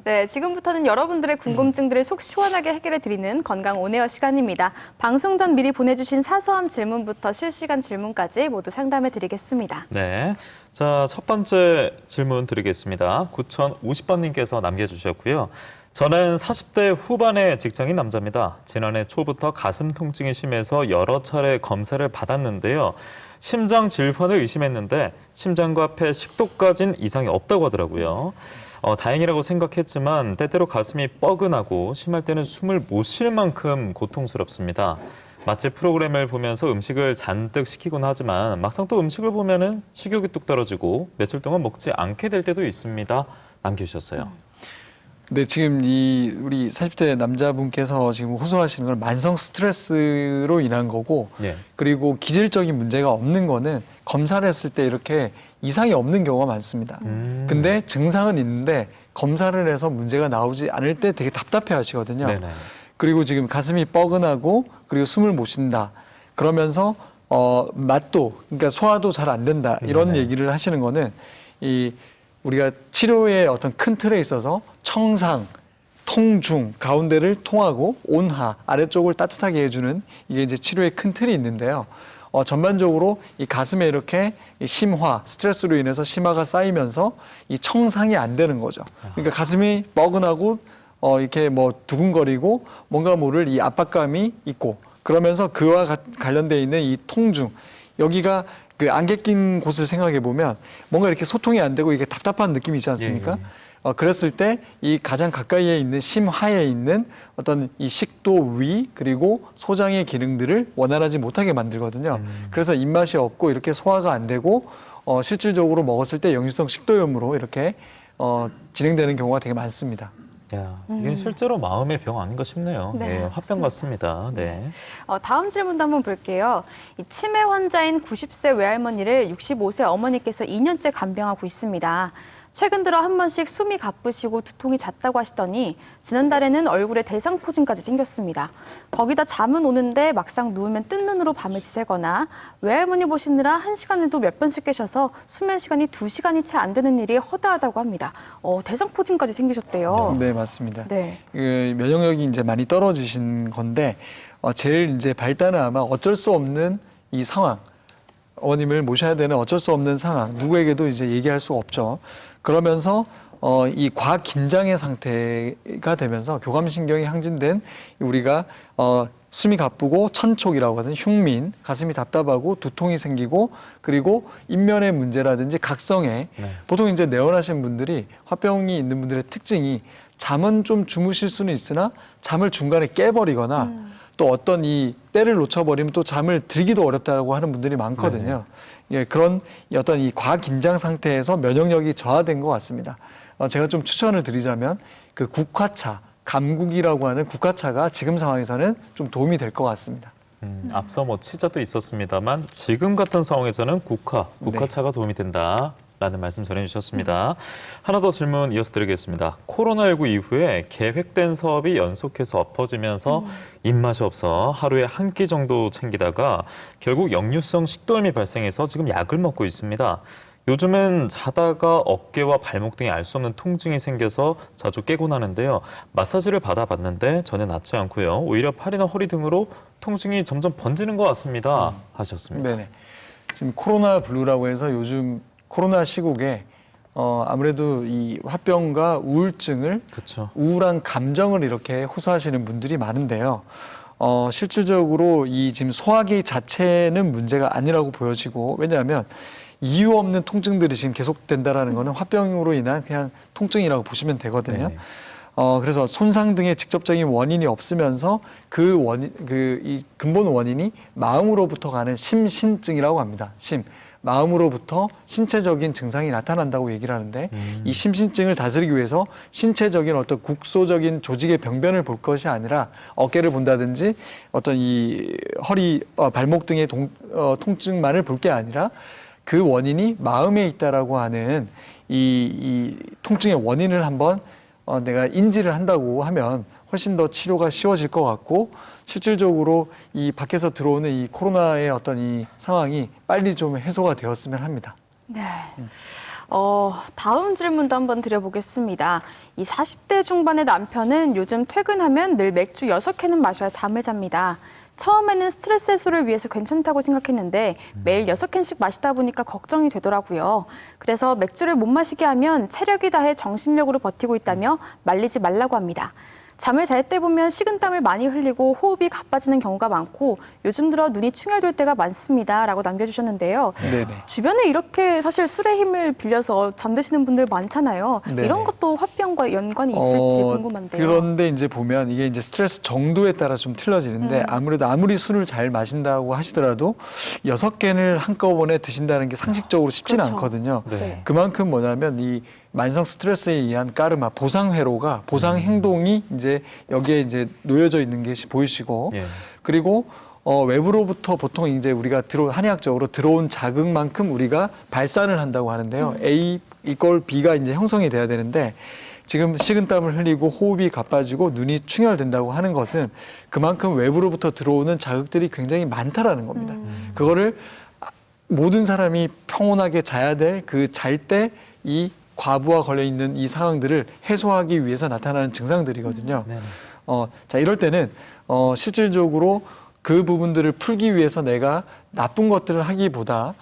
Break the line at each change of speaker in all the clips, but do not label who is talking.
네, 지금부터는 여러분들의 궁금증들을 속 시원하게 해결해 드리는 건강 온에어 시간입니다. 방송 전 미리 보내주신 사소한 질문부터 실시간 질문까지 모두 상담해 드리겠습니다.
네, 자, 첫 번째 질문 드리겠습니다. 9050번님께서 남겨주셨고요. 저는 40대 후반의 직장인 남자입니다. 지난해 초부터 가슴 통증이 심해서 여러 차례 검사를 받았는데요. 심장 질환을 의심했는데 심장과 폐 식도까진 이상이 없다고 하더라고요. 다행이라고 생각했지만 때때로 가슴이 뻐근하고 심할 때는 숨을 못 쉴 만큼 고통스럽습니다. 맛집 프로그램을 보면서 음식을 잔뜩 시키곤 하지만 막상 또 음식을 보면은 식욕이 뚝 떨어지고 며칠 동안 먹지 않게 될 때도 있습니다. 남겨주셨어요.
네, 지금 우리 40대 남자분께서 지금 호소하시는 건 만성 스트레스로 인한 거고,
예.
그리고 기질적인 문제가 없는 거는 검사를 했을 때 이렇게 이상이 없는 경우가 많습니다. 근데 증상은 있는데 검사를 해서 문제가 나오지 않을 때 되게 답답해 하시거든요.
네네.
그리고 지금 가슴이 뻐근하고 그리고 숨을 못 쉰다. 그러면서 맛도, 그러니까 소화도 잘 안 된다. 이런
네네.
얘기를 하시는 거는 우리가 치료의 어떤 큰 틀에 있어서 청상, 통중, 가운데를 통하고 온하, 아래쪽을 따뜻하게 해주는 이게 이제 치료의 큰 틀이 있는데요. 전반적으로 이 가슴에 이렇게 이 심화, 스트레스로 인해서 심화가 쌓이면서 이 청상이 안 되는 거죠. 그러니까 가슴이 뻐근하고 이렇게 뭐 두근거리고 뭔가 모를 이 압박감이 있고 그러면서 그와 관련돼 있는 이 통중, 여기가 그 안개 낀 곳을 생각해 보면 뭔가 이렇게 소통이 안 되고 이게 답답한 느낌이 있지 않습니까?
예.
그랬을 때 이 가장 가까이에 있는 심하에 있는 어떤 이 식도 위 그리고 소장의 기능들을 원활하지 못하게 만들거든요. 그래서 입맛이 없고 이렇게 소화가 안 되고 실질적으로 먹었을 때 역류성 식도염으로 이렇게 진행되는 경우가 되게 많습니다.
야, 이게 실제로 마음의 병 아닌가 싶네요.
네,
예, 화병 같습니다. 네.
다음 질문도 한번 볼게요. 이 치매 환자인 90세 외할머니를 65세 어머니께서 2년째 간병하고 있습니다. 최근 들어 한 번씩 숨이 가쁘시고 두통이 잦다고 하시더니 지난달에는 얼굴에 대상포진까지 생겼습니다. 거기다 잠은 오는데 막상 누우면 뜬 눈으로 밤을 지새거나 외할머니 보시느라 1시간에도 몇 번씩 깨셔서 수면 시간이 2시간이 채 안 되는 일이 허다하다고 합니다. 대상포진까지 생기셨대요.
네, 맞습니다.
네.
면역력이 이제 많이 떨어지신 건데 제일 이제 발단은 아마 어쩔 수 없는 이 상황, 어머님을 모셔야 되는 어쩔 수 없는 상황, 누구에게도 이제 얘기할 수 없죠. 그러면서 이 과긴장의 상태가 되면서 교감신경이 항진된 우리가 숨이 가쁘고 천촉이라고 하거든요. 흉민, 가슴이 답답하고 두통이 생기고 그리고 인면의 문제라든지 각성에 보통 이제 내원하신 분들이 화병이 있는 분들의 특징이 잠은 좀 주무실 수는 있으나 잠을 중간에 깨버리거나 또 어떤 이 때를 놓쳐버리면 또 잠을 들기도 어렵다고 하는 분들이 많거든요. 예, 그런 어떤 이 과긴장 상태에서 면역력이 저하된 것 같습니다. 제가 좀 추천을 드리자면 그 국화차, 감국이라고 하는 국화차가 지금 상황에서는 좀 도움이 될 것 같습니다.
앞서 뭐 치자도 있었습니다만 지금 같은 상황에서는 국화차가 도움이 된다. 라는 말씀 전해주셨습니다. 하나 더 질문 이어서 드리겠습니다. 코로나19 이후에 계획된 사업이 연속해서 엎어지면서 입맛이 없어 하루에 한 끼 정도 챙기다가 결국 역류성 식도염이 발생해서 지금 약을 먹고 있습니다. 요즘은 자다가 어깨와 발목 등에 알 수 없는 통증이 생겨서 자주 깨곤 하는데요. 마사지를 받아봤는데 전혀 낫지 않고요. 오히려 팔이나 허리 등으로 통증이 점점 번지는 것 같습니다. 하셨습니다.
네네. 지금 코로나 블루라고 해서 요즘 코로나 시국에 아무래도 이 화병과 우울증을
그렇죠.
우울한 감정을 이렇게 호소하시는 분들이 많은데요. 실질적으로 이 지금 소화기 자체는 문제가 아니라고 보여지고 왜냐하면 이유 없는 통증들이 지금 계속된다라는 거는 화병으로 인한 그냥 통증이라고 보시면 되거든요.
네.
그래서 손상 등의 직접적인 원인이 없으면서 이 근본 원인이 마음으로부터 가는 심신증이라고 합니다. 마음으로부터 신체적인 증상이 나타난다고 얘기를 하는데 이 심신증을 다스리기 위해서 신체적인 어떤 국소적인 조직의 병변을 볼 것이 아니라 어깨를 본다든지 어떤 이 허리, 발목 등의 통증만을 볼 게 아니라 그 원인이 마음에 있다라고 하는 이 통증의 원인을 한번 내가 인지를 한다고 하면 훨씬 더 치료가 쉬워질 것 같고 실질적으로 이 밖에서 들어오는 이 코로나의 어떤 이 상황이 빨리 좀 해소가 되었으면 합니다.
네. 다음 질문도 한번 드려보겠습니다. 이 40대 중반의 남편은 요즘 퇴근하면 늘 맥주 6캔은 마셔야 잠을 잡니다. 처음에는 스트레스 해소를 위해서 괜찮다고 생각했는데 매일 6캔씩 마시다 보니까 걱정이 되더라고요. 그래서 맥주를 못 마시게 하면 체력이 다해 정신력으로 버티고 있다며 말리지 말라고 합니다. 잠을 잘 때 보면 식은땀을 많이 흘리고 호흡이 가빠지는 경우가 많고 요즘 들어 눈이 충혈될 때가 많습니다. 라고 남겨주셨는데요.
네네.
주변에 이렇게 사실 술의 힘을 빌려서 잠드시는 분들 많잖아요.
네네.
이런 것도 화병과 연관이 있을지 궁금한데요.
그런데 이제 보면 이게 이제 스트레스 정도에 따라 좀 틀려지는데 아무래도 아무리 술을 잘 마신다고 하시더라도 6캔을 한꺼번에 드신다는 게 상식적으로 쉽지는
그렇죠.
않거든요.
네.
그만큼 뭐냐면 이 만성 스트레스에 의한 까르마, 보상 회로가 보상 행동이 이제 여기에 이제 놓여져 있는 게 보이시고
예.
그리고 외부로부터 보통 이제 우리가 한의학적으로 들어온 자극만큼 우리가 발산을 한다고 하는데요. A 이꼴 B가 이제 형성이 돼야 되는데 지금 식은땀을 흘리고 호흡이 가빠지고 눈이 충혈된다고 하는 것은 그만큼 외부로부터 들어오는 자극들이 굉장히 많다라는 겁니다. 그거를 모든 사람이 평온하게 자야 될 그 잘 때 이 과부하 걸려 있는 이 상황들을 해소하기 위해서 나타나는 증상들이거든요.
네.
자, 이럴 때는 실질적으로 그 부분들을 풀기 위해서 내가 나쁜 것들을 하기보다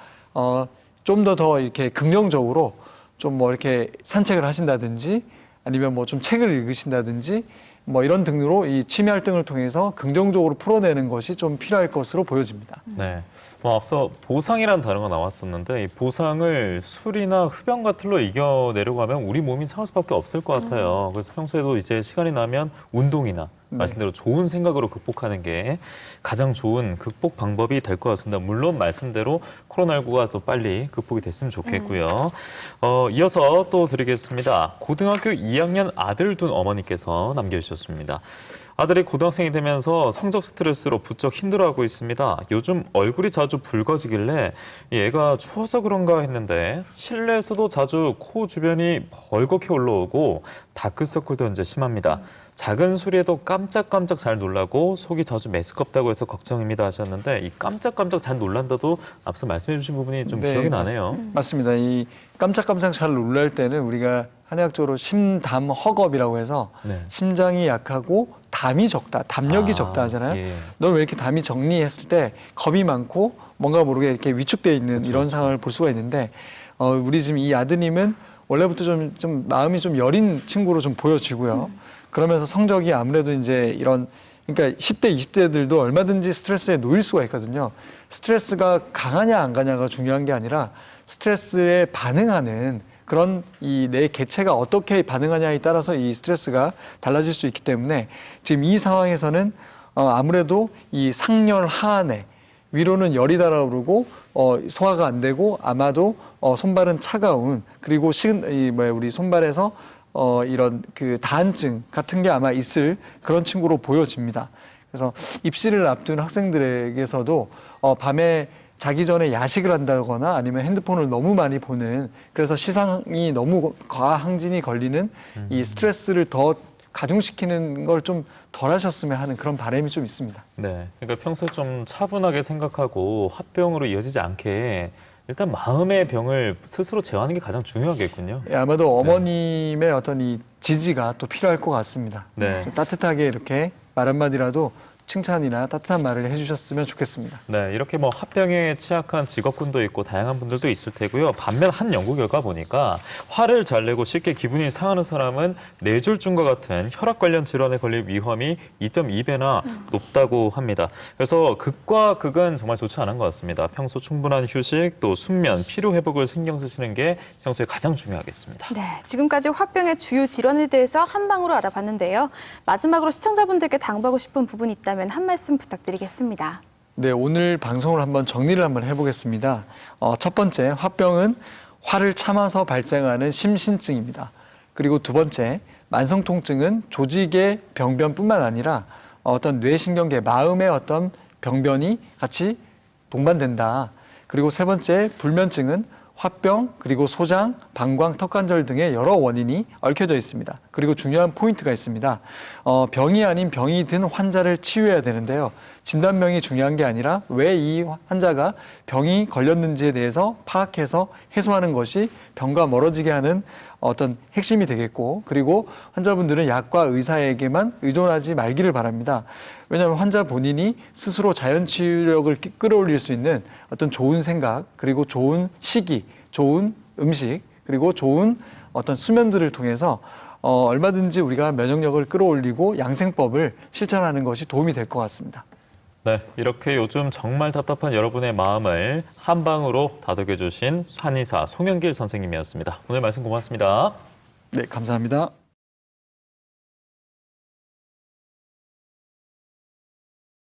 좀 더 이렇게 긍정적으로 좀 뭐 이렇게 산책을 하신다든지 아니면 뭐 좀 책을 읽으신다든지 뭐 이런 등으로 이 취미 활동을 통해서 긍정적으로 풀어내는 것이 좀 필요할 것으로 보여집니다.
네. 앞서 보상이라는 단어가 나왔었는데 이 보상을 술이나 흡연 같은 걸로 이겨내려고 하면 우리 몸이 상할 수밖에 없을 것 같아요. 그래서 평소에도 이제 시간이 나면 운동이나 말씀대로 좋은 생각으로 극복하는 게 가장 좋은 극복 방법이 될 것 같습니다. 물론 말씀대로 코로나19가 또 빨리 극복이 됐으면 좋겠고요. 이어서 또 드리겠습니다. 고등학교 2학년 아들 둔 어머니께서 남겨주셨습니다. 아들이 고등학생이 되면서 성적 스트레스로 부쩍 힘들어하고 있습니다. 요즘 얼굴이 자주 붉어지길래 얘가 추워서 그런가 했는데 실내에서도 자주 코 주변이 벌겋게 올라오고 다크서클도 현재 심합니다. 작은 소리에도 깜짝깜짝 잘 놀라고 속이 자주 메스껍다고 해서 걱정입니다 하셨는데 이 깜짝깜짝 잘 놀란다도 앞서 말씀해 주신 부분이 좀
네,
기억이 나네요.
맞습니다. 이 깜짝깜짝 잘 놀랄 때는 우리가 한의학적으로 심담허겁이라고 해서
네.
심장이 약하고 담이 적다, 담력이 적다 하잖아요.
예.
넌 왜 이렇게 담이 적니 했을 때 겁이 많고 뭔가 모르게 이렇게 위축돼 있는 이런 상황을 볼 수가 있는데 우리 지금 이 아드님은 원래부터 좀 마음이 좀 여린 친구로 좀 보여지고요. 그러면서 성적이 아무래도 이제 이런 그러니까 10대, 20대들도 얼마든지 스트레스에 놓일 수가 있거든요. 스트레스가 강하냐 안 가냐가 중요한 게 아니라 스트레스에 반응하는 그런 이 내 개체가 어떻게 반응하냐에 따라서 이 스트레스가 달라질 수 있기 때문에 지금 이 상황에서는 아무래도 이 상열 하안에 위로는 열이 달아오르고 소화가 안 되고 아마도 손발은 차가운 그리고 우리 손발에서 이런 그 다한증 같은 게 아마 있을 그런 친구로 보여집니다. 그래서 입시를 앞둔 학생들에게서도 밤에 자기 전에 야식을 한다거나 아니면 핸드폰을 너무 많이 보는 그래서 시상이 너무 과항진이 걸리는 이 스트레스를 더 가중시키는 걸 좀 덜 하셨으면 하는 그런 바람이 좀 있습니다.
네. 그러니까 평소에 좀 차분하게 생각하고 화병으로 이어지지 않게 일단 마음의 병을 스스로 제어하는 게 가장 중요하겠군요.
예, 아마도 어머님의 어떤 이 지지가 또 필요할 것 같습니다.
네.
좀 따뜻하게 이렇게 말 한마디라도 칭찬이나 따뜻한 말을 해주셨으면 좋겠습니다.
네, 이렇게 뭐 화병에 취약한 직업군도 있고 다양한 분들도 있을 테고요. 반면 한 연구 결과 보니까 화를 잘 내고 쉽게 기분이 상하는 사람은 뇌졸중과 같은 혈압 관련 질환에 걸릴 위험이 2.2배나 높다고 합니다. 그래서 극과 극은 정말 좋지 않은 것 같습니다. 평소 충분한 휴식, 또 숙면, 피로 회복을 신경 쓰시는 게 평소에 가장 중요하겠습니다.
네, 지금까지 화병의 주요 질환에 대해서 한 방으로 알아봤는데요. 마지막으로 시청자분들께 당부하고 싶은 부분이 있다면 한 말씀 부탁드리겠습니다.
네, 오늘 방송을 한번 정리를 한번 해보겠습니다. 첫 번째, 화병은 화를 참아서 발생하는 심신증입니다. 그리고 두 번째, 만성통증은 조직의 병변뿐만 아니라 어떤 뇌신경계, 마음의 어떤 병변이 같이 동반된다. 그리고 세 번째, 불면증은 화병, 그리고 소장, 방광, 턱관절 등의 여러 원인이 얽혀져 있습니다. 그리고 중요한 포인트가 있습니다. 병이 아닌 병이 든 환자를 치유해야 되는데요. 진단명이 중요한 게 아니라 왜 이 환자가 병이 걸렸는지에 대해서 파악해서 해소하는 것이 병과 멀어지게 하는 어떤 핵심이 되겠고, 그리고 환자분들은 약과 의사에게만 의존하지 말기를 바랍니다. 왜냐하면 환자 본인이 스스로 자연 치유력을 끌어올릴 수 있는 어떤 좋은 생각, 그리고 좋은 시기, 좋은 음식, 그리고 좋은 어떤 수면들을 통해서 얼마든지 우리가 면역력을 끌어올리고 양생법을 실천하는 것이 도움이 될 것 같습니다.
네, 이렇게 요즘 정말 답답한 여러분의 마음을 한 방으로 다독여 주신 한의사 송영길 선생님이었습니다. 오늘 말씀 고맙습니다.
네, 감사합니다.